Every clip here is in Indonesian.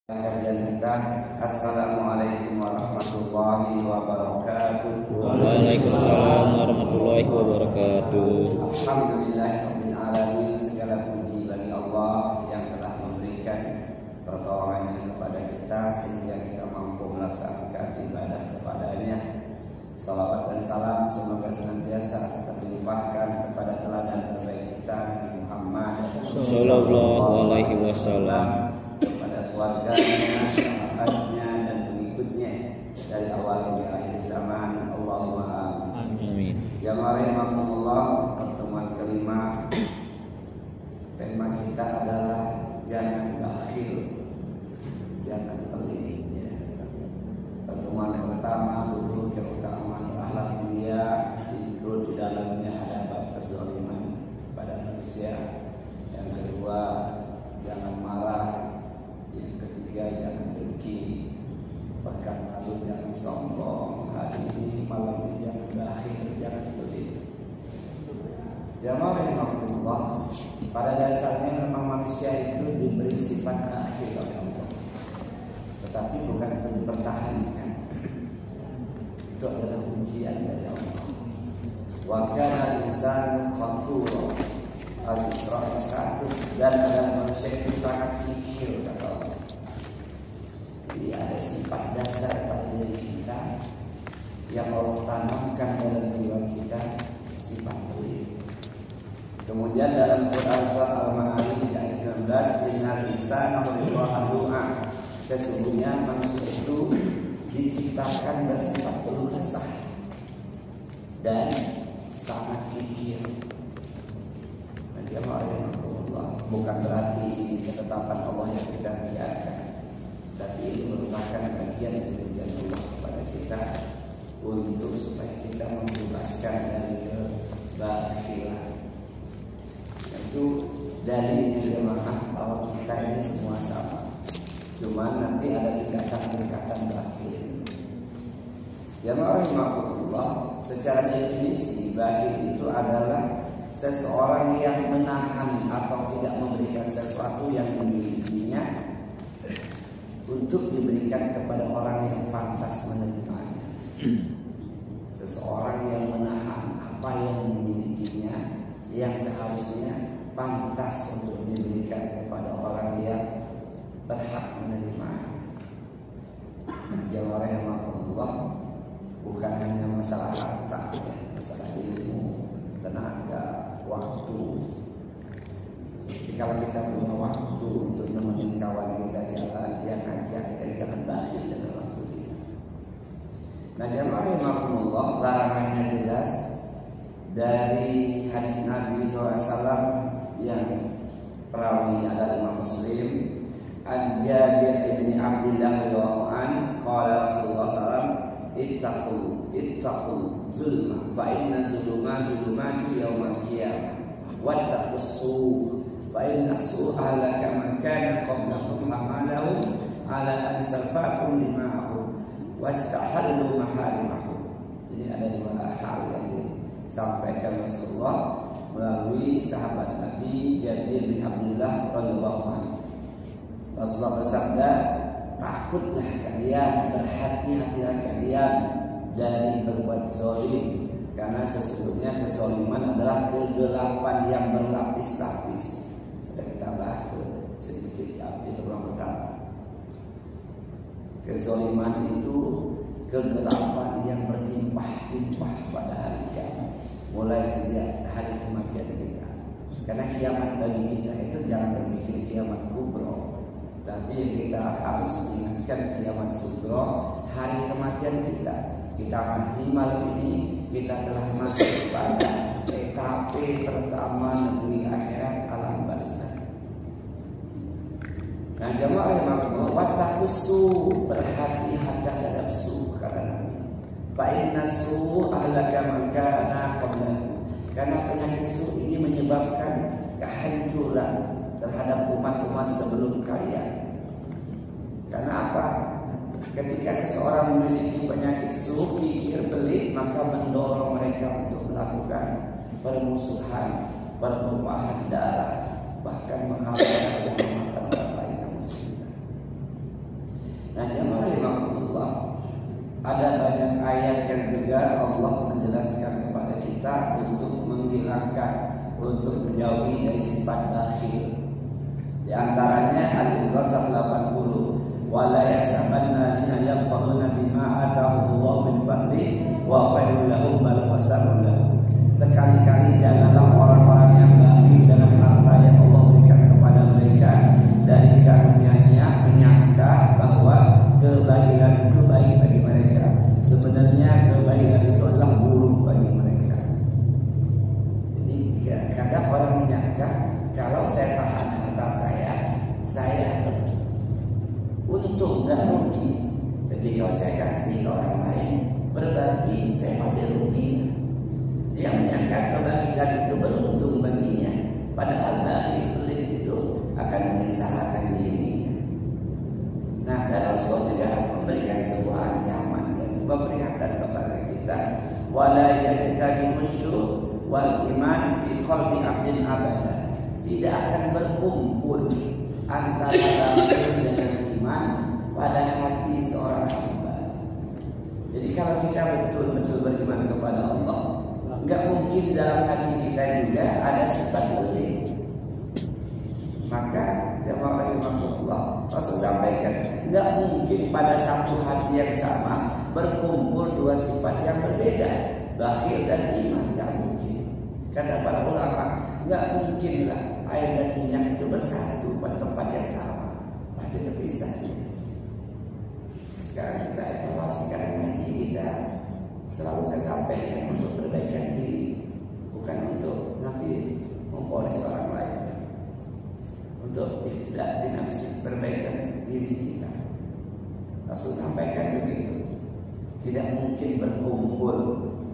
Kajian kita. Assalamualaikum warahmatullahi wabarakatuh. Waalaikumsalam warahmatullahi wabarakatuh. Alhamdulillahirabbil alamin. Segala puji bagi Allah yang telah memberikan pertolongannya kepada kita sehingga kita mampu melaksanakan ibadah kepadanya. Salawat dan salam semoga senantiasa terlimpahkan kepada teladan terbaik kita Nabi Muhammad Sallallahu alaihi wasallam, kepada keluarganya, sahabatnya dan pengikutnya dari awal hingga akhir zaman. Allahumma amin. Jamaah rahimakumullah, pertemuan kelima, tema kita adalah jangan bakhil, jangan pelit. Pertemuan yang pertama dulu keutamaan akhlak mulia, include di dalamnya ada bab kezaliman pada manusia. Yang kedua, jangan marah. Yang ketiga, jangan dengki. Pekan lalu jangan sombong. Hari ini malam ini jangan bakhil, jangan pelit. Jamaah rahimahullah, pada dasarnya memang manusia itu diberi sifat bakhil oleh Allah, tetapi bukan untuk dipertahankan. Itu adalah ujian dari Allah. Wa kana al-insanu qatura. Al-Isra 100. Dan adalah manusia itu sangat kikir, kata Allah. Jadi ada sifat dasar pada diri kita yang Allah tanamkan dalam jiwa kita, sifat pelit. Kemudian dalam Quran surah Al-Ma'arij ayat 19, innal insana khuliqa halu'a. Sesungguhnya manusia itu diciptakan bersifat peluh kesah dan sangat kikir. Allah, bukan berarti ini ketetapan Allah yang kita biarkan, tapi ini merupakan bagian dari janji Allah kepada kita untuk supaya kita membebaskan dari kebakhilan. Itu dalilnya jemaah bahwa kita ini semua sama, cuma nanti ada tingkatan-tingkatan bakhil. Jemaah rahimahullah, secara definisi bakhil itu adalah seseorang yang menahan atau tidak memberikan sesuatu yang dimilikinya untuk diberikan kepada orang yang pantas menerimanya. Seseorang yang menahan apa yang dimilikinya yang seharusnya pantas untuk diberikan kepada orang yang berhak menerimanya. Jamaah rahimahullah, bukan hanya masalah harta, masalah ilmu, tenaga, waktu. Kalau kita punya waktu untuk nemenin kawan kita jalan, dia ngajak, jangan bakhil dengan waktu kita. Nah, jamaah rahimakumullah, larangannya jelas dari hadis Nabi SAW yang perawi adalah Imam Muslim. An Jabir bin Abdullah radhiyallahu anhu qala Rasulullah SAW, ittaqu zulma fa inna zulumatu yaumal qiyamah wattaqus su' fa inna su'a halaka man kana qablakum hamalahum ala an safakum lima'ahum wastahallu maharimahum. Jadi ada dua hal yang disampaikan Rasulullah melalui sahabat Nabi Jabir bin Abdullah radhiyallahu anhu. Rasulullah bersabda, takutlah kalian, berhati-hatilah kalian dari berbuat zalim, karena sesungguhnya kezaliman adalah kegelapan yang berlapis-lapis. Sudah kita bahas tuh sedikit di beberapa pertama. Kezaliman itu kegelapan yang bertimpah-timpah pada hari kiamat, mulai sejak hari kematian kita. Karena kiamat bagi kita itu jangan berpikir kiamat kubro, tapi kita harus mengingatkan kiamat sugro, hari kematian kita. Kita mati malam ini, kita telah masuk pada etape pertama negeri akhirat, alam barzakh. Nah, jamaah rahimahullah, wattaqusu, berhati-hati terhadap su, kata Nabi. Fa inna su ahlaka man kana qablakum. Karena penyakit su ini menyebabkan kehancuran terhadap umat-umat sebelum kalian. Karena apa? Ketika seseorang memiliki penyakit su, kikir, pelit, maka mendorong mereka untuk melakukan permusuhan, pertumpahan darah, bahkan menghalalkan kehormatan orang lain. Nah, jemaah rahimakumullah, ada banyak ayat yang juga Allah menjelaskan kepada kita untuk menghilangkan, untuk menjauhi dari sifat bakhil. Di antaranya Al-Imran 180, wala yahsabanna allazina yabkhuluna bima atahumullahu min fadli wa khairul lahum bal wasarrul lahum. Sekali-kali janganlah orang-orang yang bakhil dengan harta yang Allah berikan kepada mereka dari karunia-Nya menyangka bahwa kebahilan itu baik bagi mereka. Sebenarnya kebahilan itu adalah buruk bagi mereka. Jadi kadang orang menyangka kalau saya tahan harta saya untung dan rugi. Jadi kalau saya kasih ke orang lain, berbagi, saya masih rugi. Yang menyangka kebahilan itu beruntung baginya, padahal bakhil pelit itu akan menyengsarakan diri. Nah, dan Rasulullah juga memberikan sebuah ancaman, sebuah peringatan kepada kita, wala yajtami'u syurk wal iman fi qalbi 'abdin abada. Tidak akan berkumpul antara bakhil dengan iman pada hati seorang hamba. Jadi kalau kita betul-betul beriman kepada Allah, enggak mungkin dalam hati kita juga ada sifat pelit. Maka jemaah rahimakumullah, Rasul sampaikan, enggak mungkin pada satu hati yang sama berkumpul dua sifat yang berbeda, bakhil dan iman, enggak mungkin. Kata para ulama, enggak mungkinlah air dan minyak itu bersatu pada tempat yang sama, pasti terpisah. Sekarang kita evaluasikan ngaji kita, selalu saya sampaikan untuk perbaikan diri, bukan untuk nanti memponis orang lain. Untuk tidak dinafsi, perbaikan diri kita. Rasul sampaikan begitu. Tidak mungkin berkumpul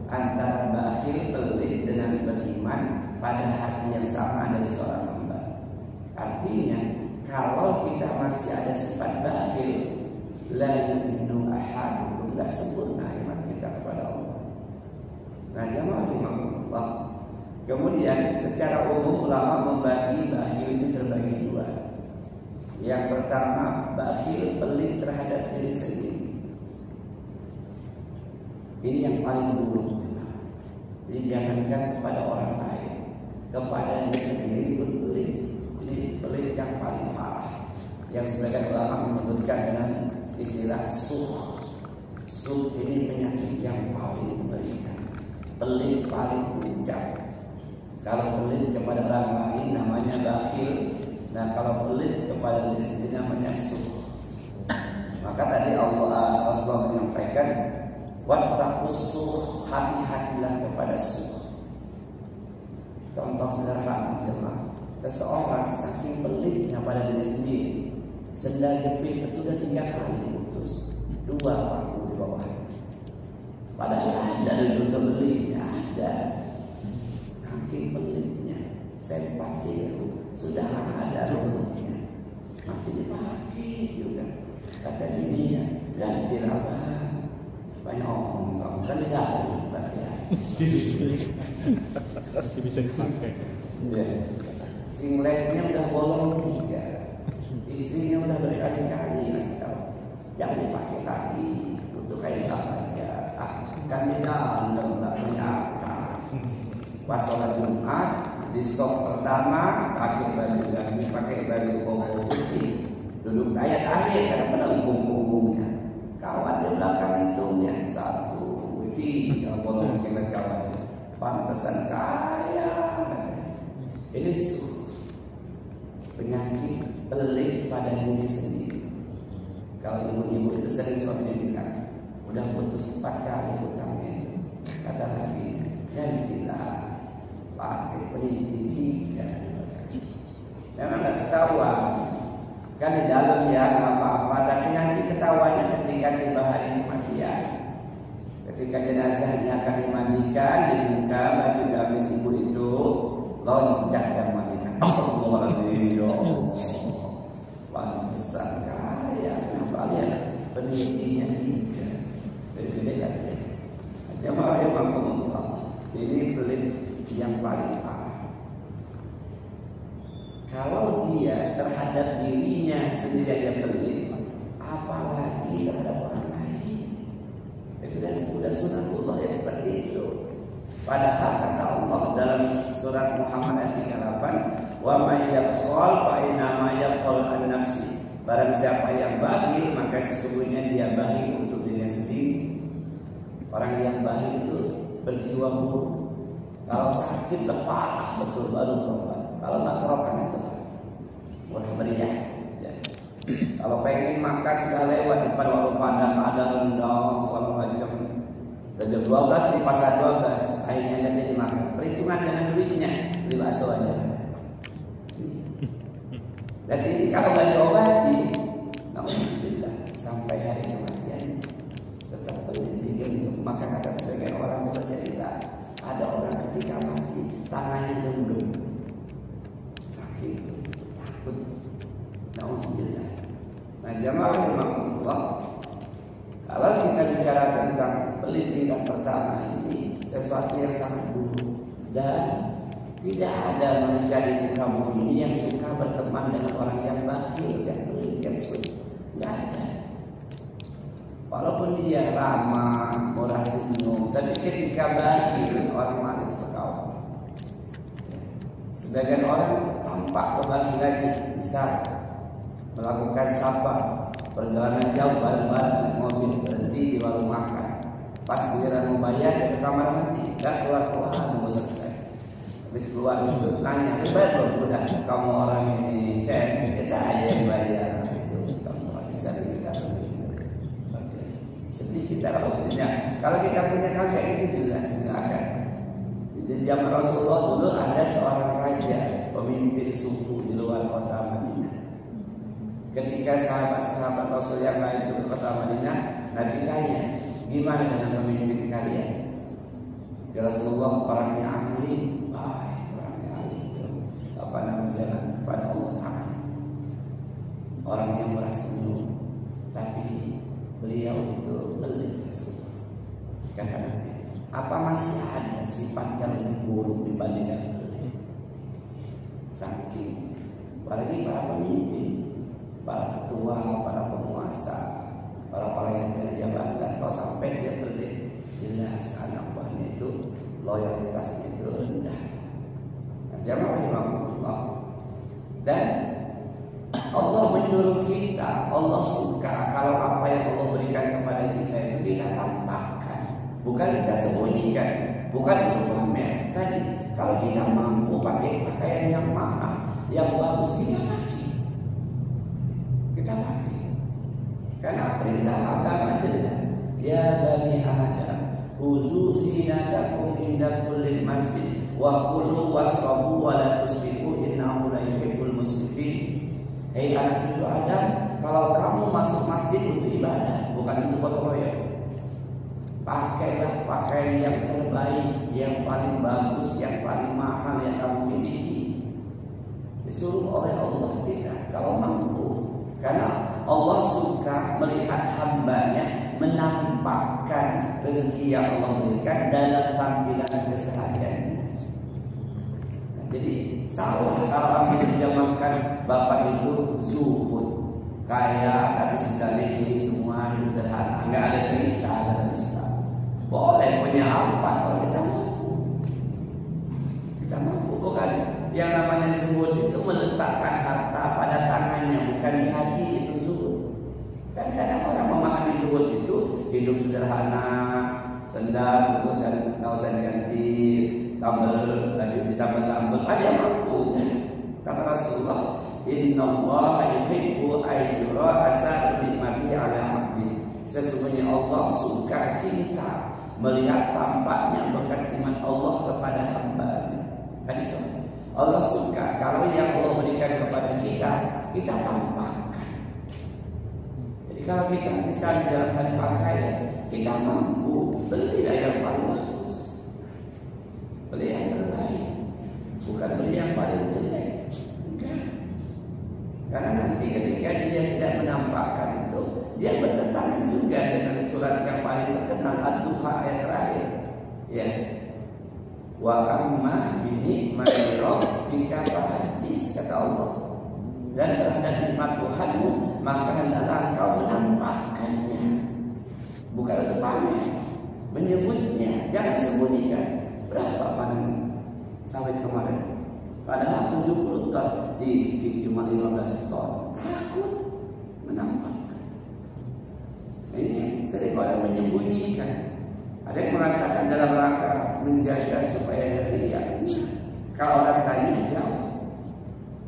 antara bakhil pelit dengan beriman pada hati yang sama dari seorang hamba. Artinya, kalau kita masih ada sifat bakhil, la yu'minu ahadukum, tidak sempurna iman kita kepada Allah. Nah, jamaah rahimakumullah. Kemudian secara umum ulama membagi bakhil ini terbagi dua. Yang pertama, bakhil pelit terhadap diri sendiri. Ini yang paling buruk. Jadi jangankan kepada orang lain, kepada diri sendiri pun pelit. Ini pelit yang paling parah. Yang sebagian ulama menyebutkan dengan istilah suh. Suh ini penyakit yang paling mengerikan. Pelit paling puncak. Kalau pelit kepada orang lain namanya bakhil. Nah, kalau pelit kepada diri sendiri namanya suh. Maka tadi Rasulullah menyampaikan, wattaqus suh, hati-hatilah kepada suh. Contoh sederhana jemaah, seseorang saking pelitnya pada diri sendiri, sendal jepit itu sudah 3 kali putus, 2 paku di bawah. Padahal ada untuk belinya ada. Saking pelitnya, sempati itu sudah ada rumusnya, masih dipakai juga. Kata dirinya, ganti abang, banyak omong kamu kan tidak ya. Masih bisa dipakai. Ya. Singletnya udah bolong 3, istrinya udah berkali-kali ngasih tahu, jangan dipakai lagi untuk kain aja. Kan di dalam nggak kelihatan. Pas sholat Jumat di sop pertama pakai baju gamis, pakai baju koko putih, duduk ayat-ayat karena pada punggungnya. Kawan di belakang itu ya 1, 3 bolong singlet kawan. Pantesan kaya. Ini penyakit pelit pada diri sendiri. Kalau ibu-ibu itu sering suaminya bilang, udah putus 4 kali hutangnya itu. Kata lagi, gantilah pakai pendidik. Memang nggak ketahuan, kan di dalam ya nggak apa-apa, tapi nanti ketahuannya ketika tiba hari kematian, ketika jenazahnya akan dimandikan, dibuka baju gamis ibu itu, loncat dan mandikan. Astagfirullahaladzim, ya Allah, pantesan kaya, kenapa lihat pendidikannya 3. Jamaah rahimakumullah, ini pelit yang paling parah. Kalau dia terhadap dirinya sendiri dia pelit, apalagi surat Muhammad ayat 38, wa may yaqsal fa inna ma yaqsal an nafsi. Barang siapa yang bakhil maka sesungguhnya dia bakhil untuk dirinya sendiri. Orang yang bakhil itu berjiwa buruk. Kalau sakit udah parah betul baru berobat. Kalau nggak kerokan itu murah meriah. Ya. Kalau pengen makan sudah lewat depan warung Padang ada rendang segala macam. Dan jam 12 di pasar 12 akhirnya nggak jadi makan. Perhitungan dengan duitnya beli bakso aja. Dan ini kalau nggak diobati, alhamdulillah sampai hari kematian tetap berdiam. Maka kata sebagian orang bercerita, ada orang ketika mati tangannya nunduk, sakit, takut. Alhamdulillah. Nah jamaah rahimakumullah, kalau kita bicara tentang tingkat pertama ini sesuatu yang sangat buruk dan tidak ada manusia di muka bumi ini yang suka berteman dengan orang yang bakhil dan pelit yang sulit. Tidak ada. Walaupun dia ramah, murah senyum, tapi ketika bakhil orang manis berkawan. Sebagian orang tampak kebakhilannya, misal melakukan safar, perjalanan jauh bareng-bareng naik mobil, berhenti di warung makan. Pas giliran membayar dari kamar mandi, tidak keluar nunggu selesai. Habis keluar itu nanya, bayar belum? Udah, kamu orang ini saya yang bayar. Itu kamu bisa kita sedih kita kalau punya. Kalau kita punya kayak itu jelas nggak akan. Di zaman Rasulullah dulu ada seorang raja pemimpin suku di luar kota Madinah. Ketika sahabat-sahabat Rasul yang lain itu ke kota Madinah, Nabi tanya, gimana dengan pemimpin kalian? Ya Rasulullah orangnya ahli, baik orangnya ahli, apa namanya kepada Allah Taala. Orang yang murah senyum, tapi beliau itu pelit Rasulullah. Kata Nabi, apa masih ada sifat yang lebih buruk dibandingkan pelit? Saking, apalagi para pemimpin, para ketua, para penguasa, para orang yang punya jabatan, kalau sampai dia pelit, jelas anak buahnya itu loyalitasnya itu rendah. Nah, jamaah rahimakumullah. Dan Allah menyuruh kita, Allah suka kalau apa yang Allah berikan kepada kita itu kita tampakkan, bukan kita sembunyikan, bukan untuk pamer. Tadi kalau kita mampu pakai pakaian yang mahal, yang bagus, kita pakai. Karena perintah agama jelas. Ya bani Adam, khuzu zinatakum inda kulli masjid wa kulu wasrabu wa la tusrifu innahu la yuhibbul musrifin. Hei anak cucu Adam, kalau kamu masuk masjid untuk ibadah, bukan untuk gotong royong. Pakailah pakaian yang terbaik, yang paling bagus, yang paling mahal yang kamu miliki. Disuruh oleh Allah kita kalau mampu. Karena Allah suka melihat hambanya menampakkan rezeki yang Allah berikan dalam tampilan kesehariannya. Nah, jadi salah kalau diterjemahkan bapak itu zuhud, kaya tapi sudah negeri semua sederhana, nggak ada cerita dalam Islam. Boleh punya apa kalau kita mampu. Kita mampu bukan. Yang namanya zuhud itu meletakkan harta pada tangannya, bukan di hati, itu zuhud. Dan kadang orang memahami zuhud itu hidup sederhana, sendal putus dan nggak usah diganti, tambal lagi ditambal-tambal. Ada yang mampu. Kata Rasulullah, Innallaha yuhibbu ayyura asar nikmati ala abdi. Sesungguhnya Allah suka cinta melihat tampaknya bekas nikmat Allah kepada hamba-Nya. Hadis Allah suka kalau yang Allah berikan kepada kita tampakkan. Jadi kalau kita misalnya dalam hal pakaian, kita mampu belilah yang paling bagus, beli yang terbaik, bukan beli yang paling jelek. Enggak. Karena nanti ketika dia tidak menampakkan itu, dia bertentangan juga dengan surat yang paling terkenal Ad-Duha ayat terakhir. Ya. Wa amma binikmati rabbika fahaddits, kata Allah. Dan terhadap nikmat Tuhanmu maka hendaklah engkau menampakkannya, bukan untuk pamer, menyebutnya, jangan sembunyikan. Berapa panen sawit kemarin. Padahal 70 ton di cuma 15 ton. Takut menampakkan. Ini sering orang menyembunyikan. Ada yang mengatakan dalam rangka menjaga supaya ria. Kalau orang tanya jawab.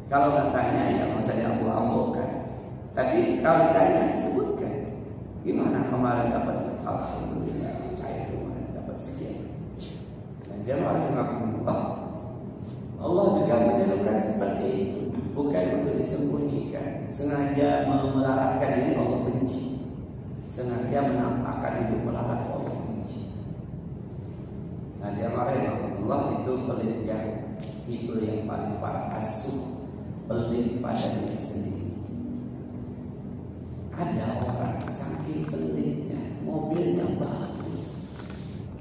Kalau orang tanya ya nggak usah diambu-ambukan. Tapi kalau ditanya sebutkan. Gimana kemarin dapat? Alhamdulillah saya kemarin dapat sekian. Dan jemaah rahimakumullah, Allah juga menyerukan seperti itu, bukan untuk disembunyikan. Sengaja memelaratkan diri Allah benci. Sengaja menampakkan hidup melarat Allah benci. Nah, jemaah rahimakumullah, itu pelit yang tipe yang paling parah, asuh, pelit pada diri sendiri. Ada orang saking pelitnya, mobilnya bagus,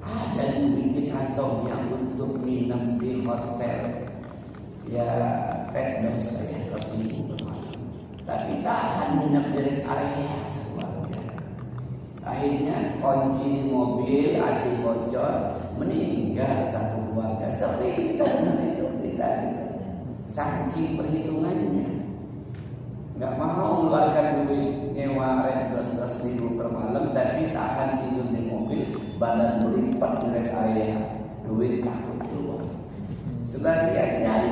ada duit di kantongnya untuk minum di hotel, ya Rednos ya, seminggu bermalam. Tapi tahan minum di rest area sekeluarga. Akhirnya kunci di mobil, AC bocor, meninggal satu keluarga. Sering kita dengar itu berita itu. Saking perhitungannya. Nggak mau mengeluarkan duit nyewa rent 12.000 per malam, tapi tahan tidur di mobil, badan berlipat di rest area, duit takut keluar. Sebagian nyari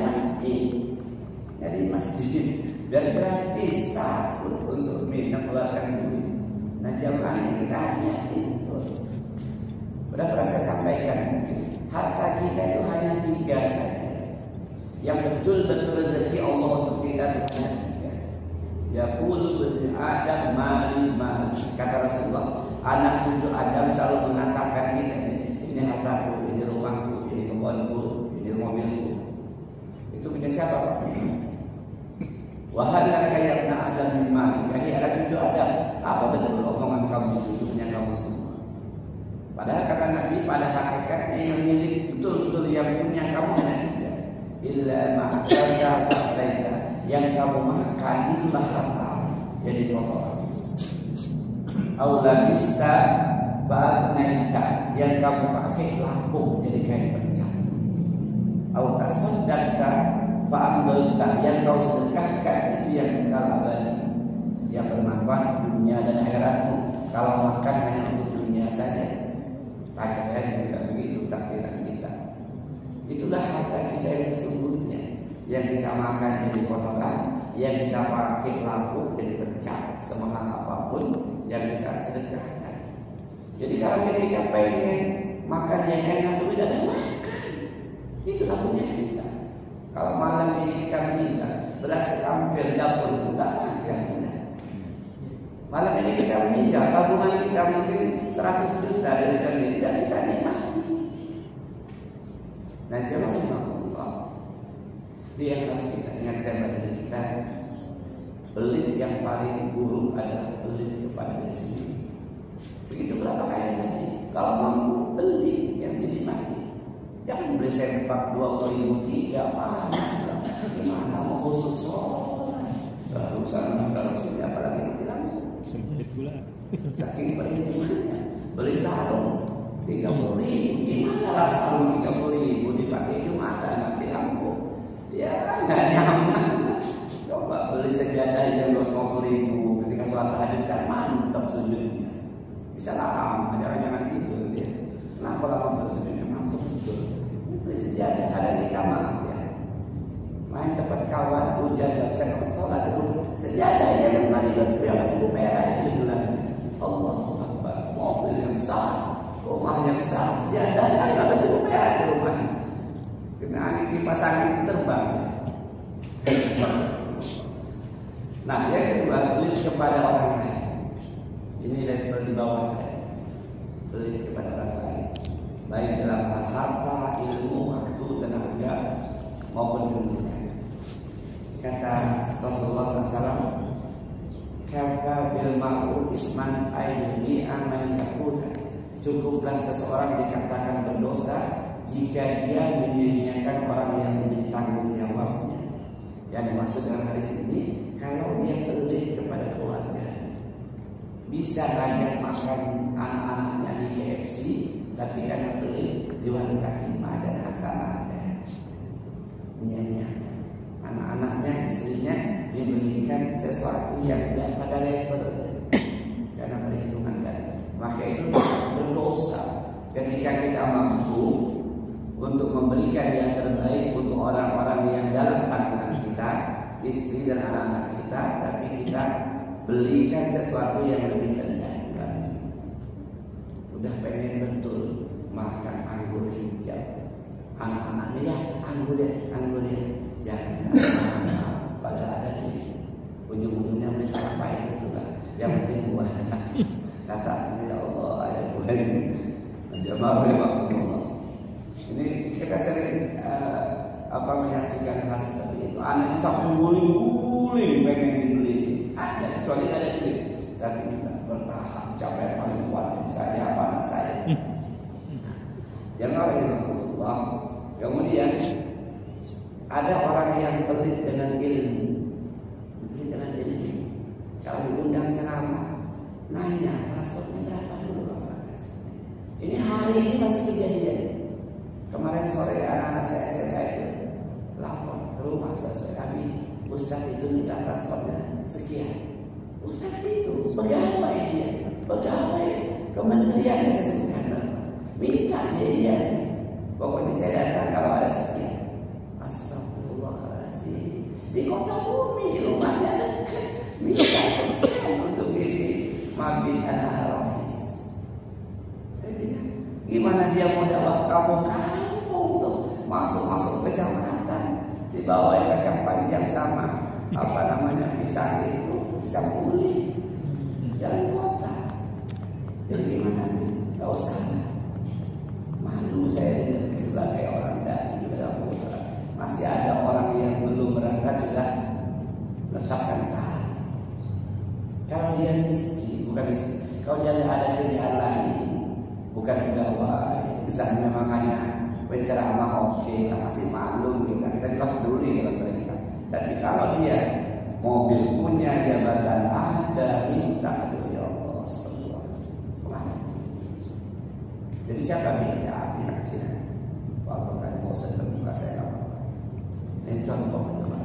masjid dan gratis, takut untuk minum mengeluarkan duit. Nah, jamaahnya kita hati-hati betul. Sudah pernah saya sampaikan mungkin, harta kita itu hanya 3 saja. Yang betul-betul rezeki Allah untuk kita itu hanya 3. Yaqulu ibnu Adam mali. Kata Rasulullah, anak cucu Adam selalu mengatakan kita ini hartaku, ini rumahku, ini kebunku, ini mobilku. Itu punya siapa? Wahai kaya ibnu Adam min mali, wahai anak cucu Adam, apa betul omongan kamu itu punya kamu semua? Padahal kata Nabi, pada hakikatnya yang milik betul-betul yang punya kamu hanya 3. Illa ma'akalta fa'laita, yang kamu makan itulah harta, jadi kotor. Aulabista ba'naita, yang kamu pakai lapuk jadi kain pecah. Autasaddaqta fa'ambalta, yang kau sedekahkan itu yang kekal abadi, yang bermanfaat dunia dan akhiratmu. Kalau makan hanya untuk dunia saja, pakaian juga begitu takdiran kita. Itulah harta kita yang sesungguhnya. Yang kita makan jadi kotoran, yang kita pakai lapuk jadi pecah, semahal apapun yang bisa sedekahkan. Jadi kalau kita pengen makan yang enak dulu, dan makan, itulah punya kita. Kalau malam ini kita meninggal, beras tampil dapur itu tak makan kita. Malam ini kita meninggal, tabungan kita mungkin 100 juta dari cermin, dan kita nikmati. Nah, jemaah itu yang harus kita ingatkan pada diri kita. Pelit yang paling buruk adalah pelit kepada diri sendiri. Begitu berapa kaya tadi. Kalau mampu beli yang dinikmati. Jangan beli sempak 20.000 3 panas lah. Gimana mau busuk sholat? Urusan sini apalagi mati lampu. Saking perhitungannya. Beli sarung 30.000. Gimana lah sarung 30.000 dipakai Jumatan mati lampu? Ya nggak nyaman. Coba beli sejadah yang 250.000 ketika sholat tahajud kan mantap sujudnya. Bisa lama, jangan tidur dia. Kenapa lama bersujudnya mantap betul. Beli sejadah, ada kita maaf ya. Main tempat kawan hujan nggak bisa kapan sholat di rumah. Sejadah yang mari berdua masih merah itu lagi. Allahu Akbar. Mobil yang besar, rumah yang besar, sejadah yang 15.000 merah di rumah. Kena angin kipas angin terbang. Nah, yang kedua, pelit kepada orang lain. Ini level di bawah tadi. Pelit kepada orang lain, baik dalam hal harta, ilmu, waktu, tenaga maupun dunia. Kata Rasulullah SAW, "Kafa bil ma'ruf isman ayyudi aman yakuda." Cukuplah seseorang dikatakan berdosa jika dia menyanyiakan orang yang menjadi tanggung jawabnya. Yang dimaksud dengan hadis ini, kalau dia pelit kepada keluarga, bisa ngajak makan anak-anaknya di KFC, tapi karena pelit di warung kaki lima dan sama aja. punyanya, anak-anaknya, istrinya diberikan sesuatu yang tidak pada level karena perhitungan tadi. Maka itu berdosa ketika kita mampu untuk memberikan yang terbaik untuk orang-orang yang dalam tanggungan kita, istri dan anak-anak kita, tapi kita belikan sesuatu yang lebih rendah. Udah pengen betul makan anggur hijau, anak-anaknya ya anggur ya, jangan padahal ada di ujung-ujungnya beli sampai itulah yang penting buah. Katanya ya Allah ayat buah ini jamaah. Ini kita sering menyaksikan hal seperti itu. Anaknya sampai guling-guling pengen dibeli. Ada kecuali ada duit, tapi kita bertahan capek paling kuat saya apa anak saya. Jangan rahimahullah. Kemudian ada orang yang pelit dengan ilmu. Pelit dengan ilmu. Kalau diundang ceramah, nanya transportnya berapa dulu. Ini hari ini masih kejadian. Kemarin sore anak-anak saya SMA itu lapor ke rumah saya, kami Ustaz itu minta transportnya sekian. Ustaz itu pegawai dia, pegawai kementerian yang saya sebutkan, minta dia. Pokoknya saya datang kalau ada sekian. Astagfirullahaladzim. Di kota Bumi rumahnya dekat, minta sekian untuk isi mabit anak-anak rohis. Saya bilang, gimana dia mau dakwah kampung tuh, masuk kecamatan, dibawa kacang panjang sama pisang itu bisa pulih dari kota. Jadi gimana? Gak usah. Malu saya dengar sebagai orang dai di dalam kota. Masih ada orang yang belum berangkat sudah letakkan tahan. Kalau dia miskin, kalau dia ada kerjaan lain, bukan pegawai, misalnya memang hanya penceramah, oke lah, masih maklum kita juga peduli dengan mereka. Tapi kalau dia mobil punya, jabatan ada, minta, aduh ya Allah, astagfirullah. Jadi siapa minta? Dia kasih nanti. Waktu kan bosan terbuka saya apa-apa. Ini contoh Allah.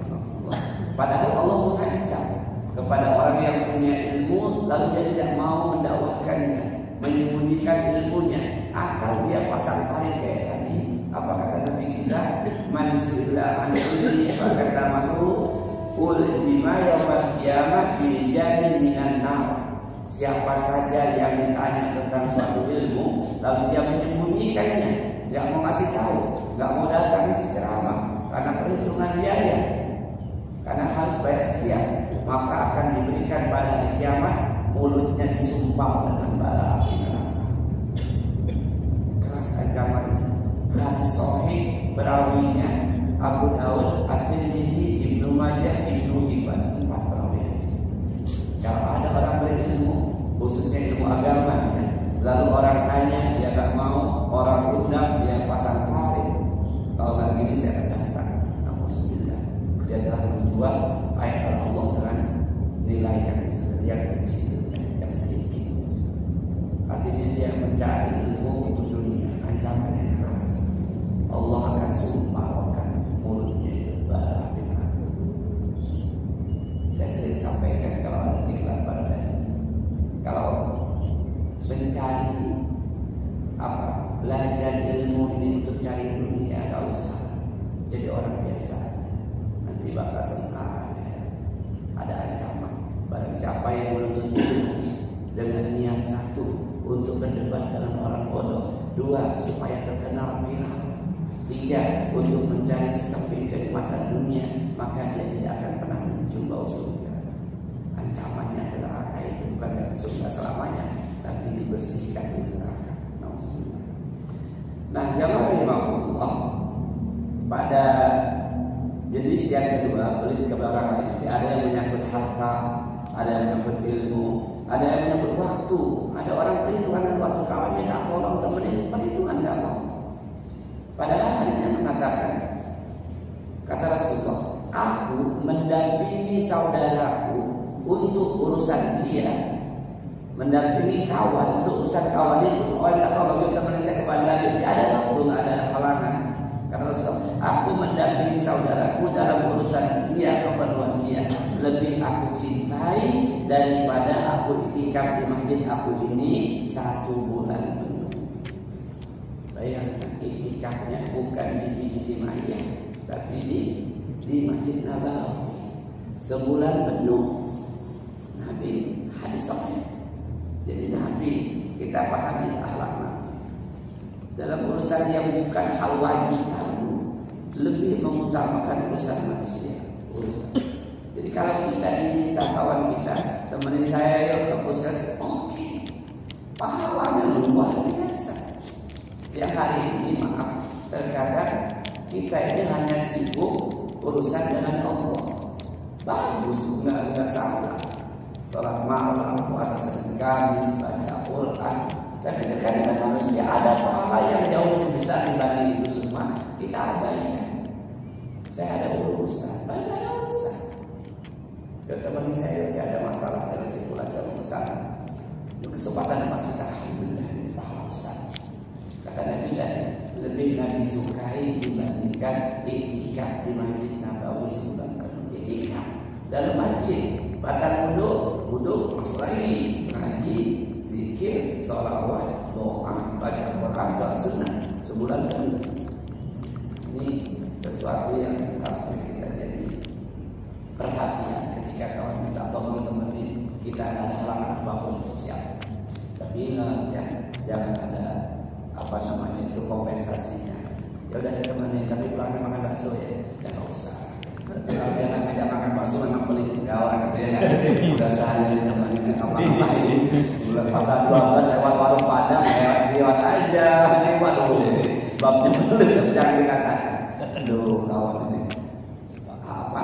Padahal Allah mengancam kepada orang yang punya ilmu, lalu dia tidak mau mendakwahkannya, menyembunyikan ilmunya, atau dia pasang tarik kayak tadi. Apa kata Nabi kita? Man su'ila an ilmi fakatamahu uljima yawmal qiyamah bilijamin minan nar. Siapa saja yang ditanya tentang suatu ilmu lalu dia menyembunyikannya, tidak mau kasih tahu, tidak mau datang isi ceramah karena perhitungan biaya, karena harus bayar sekian, maka akan diberikan pada hari kiamat mulutnya disumpal dengan bara api neraka. Keras ancamannya. Hadis sahih perawinya Abu Dawud, At-Tirmizi, Ibnu Majah, Ibnu Hibban, 4 perawi hadis. Kalau ada orang berilmu, khususnya ilmu agama, lalu orang tanya dia tak mau, orang undang dia pasang tarik. Kalau nggak gini saya akan datang. Alhamdulillah, dia telah menjual ayat Allah dengan nilai yang kecil, yang sedikit. Artinya dia mencari ilmu untuk dunia, ancaman yang keras. Allah akan sumpahkan mulutnya bara api neraka. Saya sering sampaikan kalau ada iklan pada dai, kalau mencari belajar ilmu ini untuk cari dunia, gak usah jadi orang biasa, nanti bakal sengsara. Ada ancaman. Barang siapa yang menuntut ilmu dengan niat 1 untuk berdebat dengan orang bodoh, 2 supaya terkenal viral, 3 untuk mencari sekeping kenikmatan dunia, maka dia tidak akan pernah mencium bau surga. Ancamannya ke neraka itu bukan dari surga selamanya, tapi dibersihkan di neraka. Nah, jamaah rahimahullah, pada jenis yang kedua, pelit kebarangan itu ada yang menyangkut harta, ada yang menyangkut ilmu, ada yang menyangkut waktu. Ada orang perhitungan waktu, kawan minta tolong temenin, perhitungan gak mau. Padahal hadisnya mengatakan, kata Rasulullah, aku mendampingi saudaraku untuk urusan dia, mendampingi kawan untuk urusan kawan itu. Orang tak tahu, teman saya ke bandar, ada waktu, nggak ada halangan. Karena aku mendampingi saudaraku dalam urusan dia, keperluan dia, lebih aku cintai daripada aku iktikaf di masjid aku ini 1 bulan penuh. Bayangkan, iktikafnya bukan di Ijtimaiyah, tapi di Masjid Nabawi sebulan penuh. Nabi, hadis sahih. Jadi Nabi, kita pahami akhlak Nabi dalam urusan yang bukan hal wajib, lebih mengutamakan urusan manusia. Jadi kalau kita diminta kawan kita, temenin saya yuk ke puskesmas, oke, pahalanya luar biasa. Yang hari ini maaf, terkadang kita ini hanya sibuk urusan dengan Allah. Bagus, enggak salah. Sholat malam, puasa Senin Kamis, baca Quran. Tapi terkadang manusia ada pahala yang jauh lebih besar dibanding itu semua, kita abaikan. Saya ada urusan, baik ada urusan. Ya teman saya ada masalah dengan simpulan saya mau kesana. Kesempatan masuk alhamdulillah ini pahala besar. Kata Nabi lebih Nabi sukai dibandingkan iktikaf di Masjid Nabawi sebulan penuh. Iktikaf dalam masjid, batal wudhu masuk lagi ngaji, zikir, sholawat, doa, baca Quran, sholat sunnah sebulan penuh. Ini sesuatu yang harus kita jadi perhatian ketika kawan minta tolong temenin kita, ada halangan apapun siap. Tapi ingat ya, jangan ada itu kompensasinya. Ya udah saya temenin, tapi pulangnya makan bakso ya, jangan usah. Kalau dia ngajak makan bakso memang pelit orang gitu ya. Udah sehari temenin apa-apa ini. Bulan pasar 12 lewat warung Padang, lewat aja. Ini waduh, babnya belum jangan dikatakan. Aduh kawan ini apa?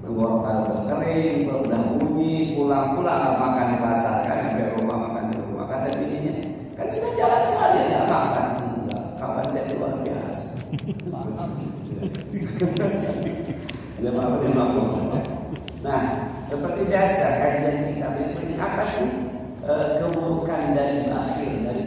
Tenggorokan udah kering, udah bunyi, pulang makan di pasar kan, sampai rumah makan di rumah. Kata bininya, kan sudah jalan sekali ya makan. Enggak, kawan saya luar biasa. Nah, seperti biasa kajian kita berikutnya, apa sih keburukan dari bakhil, dari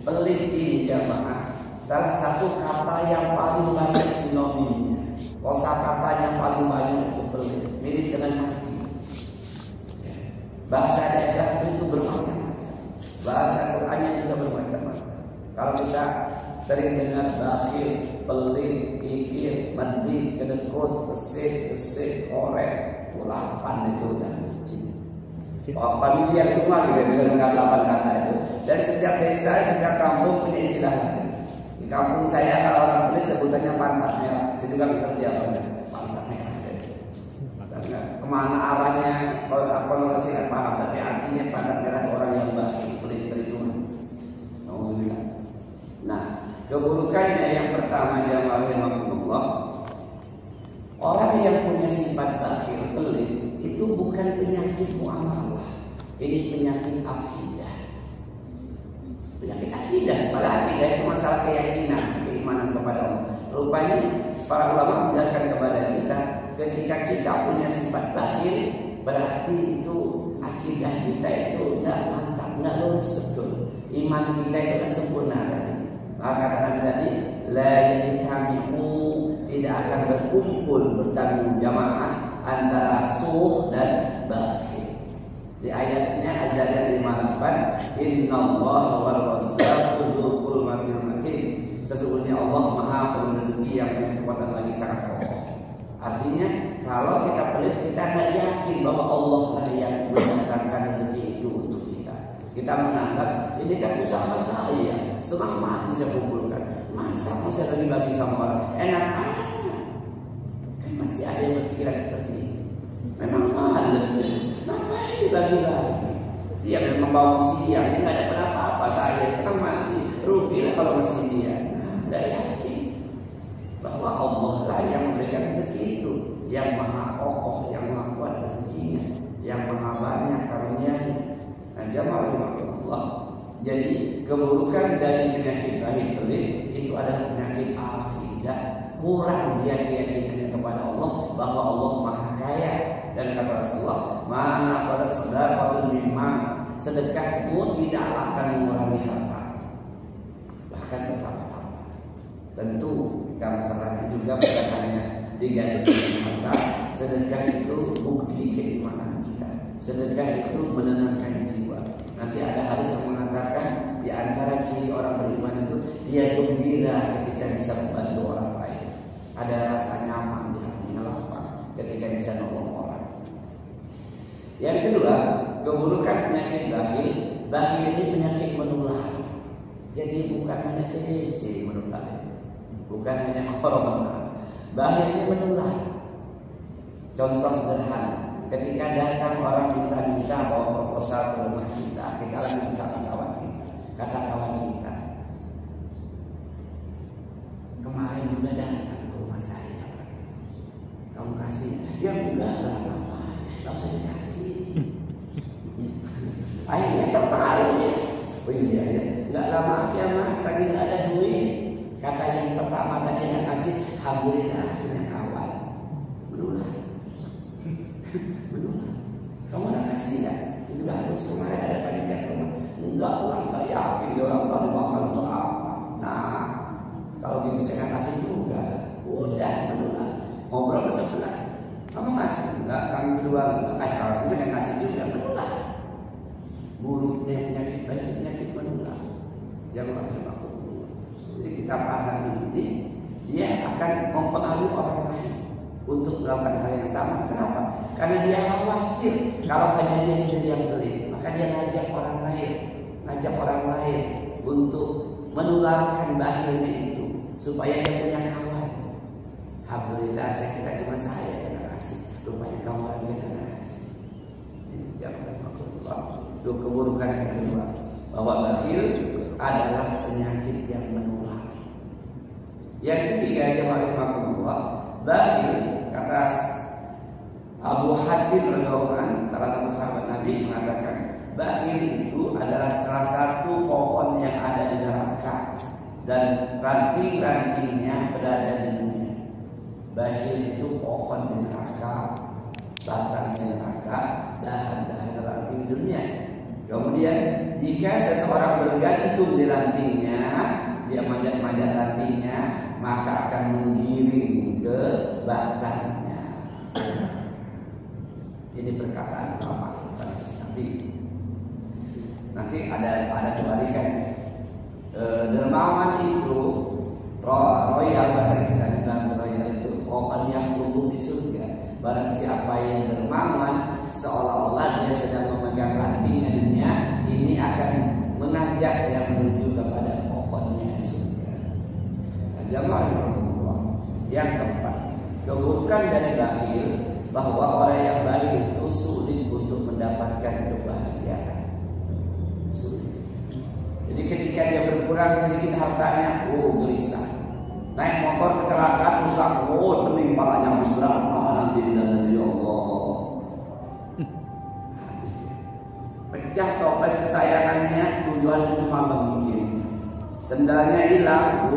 pelit ini jamaah? Salah satu kata yang paling banyak sinonimnya, kosakata yang paling banyak itu pelit, mirip dengan mati. Bahasa daerah itu bermacam-macam, bahasa Qurannya juga bermacam-macam. Kalau kita sering dengar bakhil, pelit, kikir, mandi, kedekut, kesik, korek, ulapan itu udah familiar semua gitu dengan 8 kata itu. Dan setiap desa, setiap kampung punya istilah lain. Di kampung saya kalau orang pelit sebutannya pantat merah. Saya juga mengerti apa itu pantat merah. Karena kemana arahnya, kalau saya paham, tapi artinya pantat merah itu orang yang bakhil, pelit-pelituan. Nah, keburukannya yang pertama jamaah rahimakumullah, orang yang punya sifat bakhil, pelit, itu bukan penyakit muamalah, ini penyakit akidah. Penyakit akidah, padahal akidah itu masalah keyakinan, keimanan kepada Allah. Rupanya para ulama menjelaskan kepada kita, ketika kita punya sifat bakhil, berarti itu akidah kita itu tidak mantap, tidak lurus betul. Iman kita itu tidak sempurna tadi. Maka kata Nabi tadi, la yajtami'u, tidak akan berkumpul bertanggung jamaah antara suh dan bakhil. Di ayatnya Az-Zariyat 58, innallaha war-razzaqu dzul quwwatil matin. Sesungguhnya Allah Maha Pemberi rezeki yang punya kekuatan lagi sangat kokoh. Artinya kalau kita pelit, kita tidak yakin bahwa Allah lah yang mendatangkan rezeki itu untuk kita. Kita menganggap ini kan usaha saya, setengah mati saya kumpulkan, masa mau saya bagi-bagi sama orang, enak aja. Kan masih ada yang berpikiran seperti ini. Memang ada sebenarnya, ngapain dibagi-bagi? Dia memang bawa siang, dia nggak dapat apa-apa, saya setengah mati, rugi lah kalau masih dia. Nah, nggak yakin bahwa Allah lah yang memberikan rezeki itu, yang maha kokoh, yang maha kuat rezekinya, yang maha banyak karunia-Nya. Nah, jamaah rahimakumullah. Jadi keburukan dari penyakit bakhil pelit itu adalah penyakit akidah, kurang dia keyakinannya kepada Allah bahwa Allah Maha Kaya. Dan kata Rasulullah, mana qadat sadaqatun mimma, sedekahmu tidaklah akan mengurangi harta, bahkan bertambah-tambah. Tentu kita masalahnya juga bukan hanya diganti harta. Sedekah itu bukti keimanan kita. Sedekah itu menenangkan jiwa. Nanti ada hadis yang mengatakan di antara ciri orang beriman itu dia gembira ketika bisa membantu orang lain. Ada rasa nyaman di hatinya, lapang ketika bisa nolong orang. Yang kedua, keburukan penyakit bakhil. Bakhil ini penyakit menular. Jadi bukan hanya TBC menular, bukan hanya corona. Bakhil ini menular. Contoh sederhana. Ketika datang orang minta bawa proposal ke rumah kita lagi bersama kawan kita, kata kawan kita, kemarin juga datang ke rumah saya, kamu kasih? Ya enggak lah, nggak usah dikasih. Akhirnya terpengaruh ya. Oh iya ya, nggak lama ya mas, lagi nggak ada duit. Kata yang pertama tadi yang kasih, alhamdulillah punya kawan. Menular. Kamu udah kasih ya? Itu udah harus kemarin ada panitia rumah. Enggak pulang, enggak yakin dia orang tahu bakal untuk apa. Nah, kalau gitu saya nggak kasih juga. Udah menular. Ngobrol ke sebelah. Kamu ngasih? Enggak, kami berdua enggak. Kalau gitu saya nggak kasih juga, menular. Buruknya penyakit menular. Jangan aku. Jadi kita pahami ini, dia akan mempengaruhi orang lain untuk melakukan hal yang sama. Kenapa? Karena dia khawatir kalau hanya dia sendiri yang pelit, maka dia ngajak orang lain untuk menularkan bakhilnya itu supaya dia punya kawan. Alhamdulillah saya kira cuma saya yang ngasih, rupanya kawan dia yang ngasih. Ini jangan maksudullah. Itu keburukan yang kedua, bahwa bakhil adalah penyakit yang menular. Yang ketiga, jemaah rahmatullah, bakhil kata Abu Hatim radhiyallahu anhu, salah satu sahabat Nabi, mengatakan bakhil itu adalah salah satu pohon yang ada di neraka dan ranting-rantingnya berada di dunia. Bakhil itu pohon di neraka, batangnya neraka, dahan-dahan ranting di dunia. Kemudian jika seseorang bergantung di rantingnya, dia manjat-manjat rantingnya, maka akan menggiring ke batangnya. Ini perkataan ulama Nabi. Nanti ada kebalikannya. Dermawan itu royal bahasa kita, dan royal itu pohon yang tumbuh di surga. Barang siapa yang dermawan, seolah-olah dia sedang memegang rantingnya dunia, ini akan mengajak dia menuju kepada pohonnya di surga. Jamaah Allah. Yang keempat, keburukan dari bakhil, bahwa orang yang bakhil itu sulit untuk mendapatkan kebahagiaan. Sulit. Jadi ketika dia berkurang sedikit hartanya, gelisah. Naik motor kecelakaan rusak, mending palanya habis berapa nanti di dalam ya Allah. Habis ya. Pecah toples kesayangannya 7 hari 7 malam mikirin. Sendalnya hilang,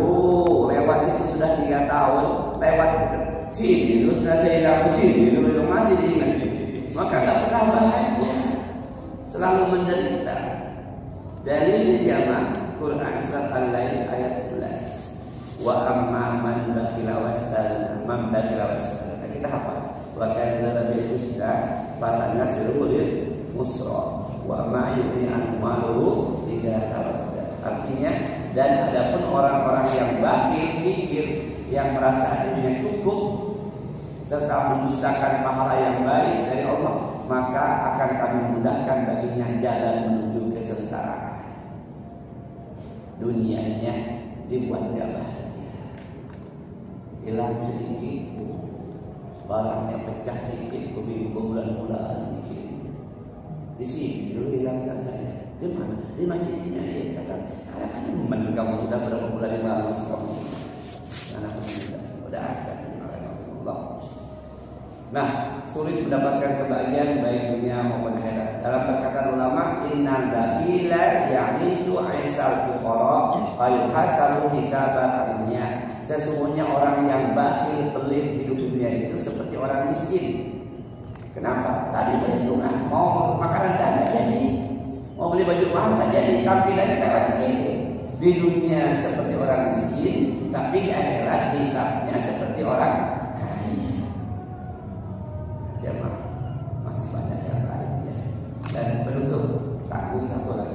lewat situ sudah 3 tahun, lewat sini dulu sudah saya hilang, sini dulu masih diingat. Maka tak pernah bahagia, selalu menderita. Dalil jamaah Quran surat Al-Lail ayat 11. Wa amma man bakhila wastagna, man bakhila wastagna. Kita hafal. Wa kadzdzaba bil husna fasanasiru lil usra. Wa ma yu'ti an maluhu idza taradda. Artinya, dan adapun orang-orang yang bakhil, pikir, yang merasa dirinya cukup serta mendustakan pahala yang baik dari Allah, maka akan kami mudahkan baginya jalan menuju kesengsaraan. Dunianya dibuat gak bahagia, hilang sedikit, barangnya pecah dikit, bulan-bulan bikin. Di sini dulu hilang saya. Di mana? Di masjidnya ya. Kata kamu sudah berapa bulan yang lalu masih kamu? Anak sudah asal. Allah. Nah, sulit mendapatkan kebahagiaan baik dunia maupun akhirat. Dalam perkataan ulama, innal bakhila ya'isu 'aisal fuqara wa yuhasabu hisaban dunia. Sesungguhnya orang yang bakhil, pelit hidup dunia itu seperti orang miskin. Kenapa? Tadi perhitungan, mau makan rendang enggak jadi, mau beli baju mahal enggak jadi, tampilannya kayak orang kiri. Di dunia seperti orang miskin, tapi di akhirat hisabnya seperti orang kaya. Jemaah, masih banyak yang lain ya. Dan penutup tanggung satu lagi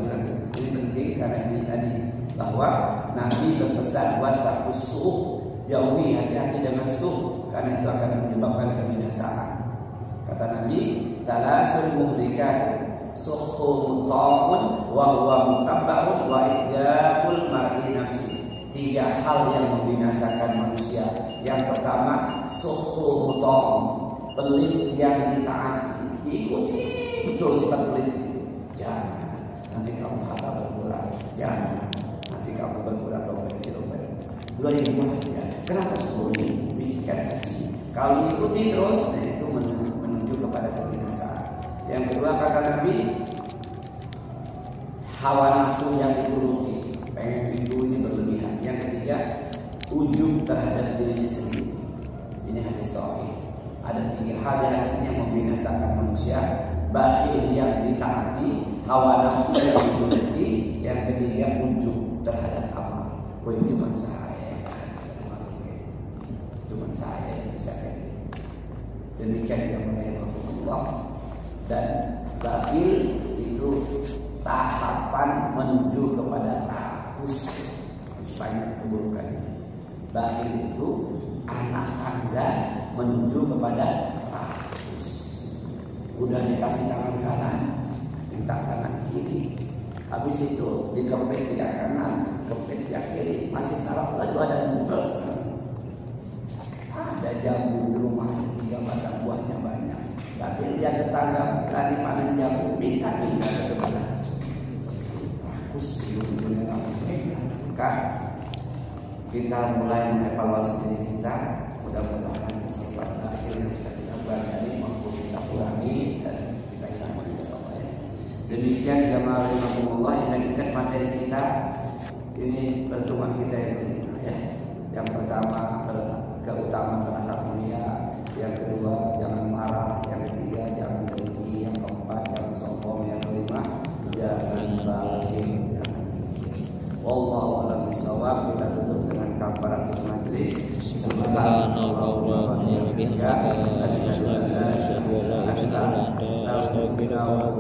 ini penting karena ini tadi bahwa Nabi berpesan wattaqus suh, jauhi hati-hati dengan suh karena itu akan menyebabkan kebinasaan. Kata Nabi, talasul muhlikat suhhu muta'un wa huwa mutabbaun wa ijabul mar'i nafsi. 3 hal yang membinasakan manusia. Yang pertama, suhhu muta'un, pelit yang ditaati, diikuti betul sifat pelit itu. Jangan, nanti kamu harta berkurang. Jangan, nanti kamu berkurang dompet. 2.000 aja. Kenapa 10.000? Bisikan tadi. Kalau diikuti terus, nah itu menuju kepada kebinasaan. Yang kedua kata Nabi, hawa nafsu yang dituruti, pengen itu ini berlebihan. Yang ketiga, ujub terhadap dirinya sendiri. Ini hadis sahih. Ada 3 hal yang sebenarnya membinasakan manusia. Bakhil yang ditaati, hawa nafsu yang dituruti, yang ketiga ujub terhadap amal. Oh ini cuma saya yang bisa kayak gitu. Demikian yang Allah. Dan bakhil itu tahapan menuju kepada rakus, banyak keburukannya. Bakhil itu anak tangga menuju kepada rakus. Udah dikasih tangan kanan, minta tangan kiri. Habis itu dikempet yang kanan, kempet yang kiri, masih taraf lagi ada buka. Ada jambu di rumahnya 3 batang buahnya banyak. Tapi dia tetangga berani panen jambu, minta ke sebelah. Rakus kan? Kita mulai mengevaluasi diri kita. Mudah-mudahan sifat akhir yang sudah kita pelajari mampu kita kurangi dan kita hilangkan kesalahan. Demikian jamaah rahimakumullah, yang hakikat materi kita ini pertemuan kita itu ya. Yang pertama keutamaan berakhlak mulia, yang kedua jangan marah, yang ketiga jangan dengki, yang keempat jangan sombong, yang kelima jangan bakhil. Wallahu a'lam bishawab. Kita tutup dengan kafaratul majlis. Subhanallah wa bihamdihi, asyhadu an la ilaha illa anta, astaghfiruka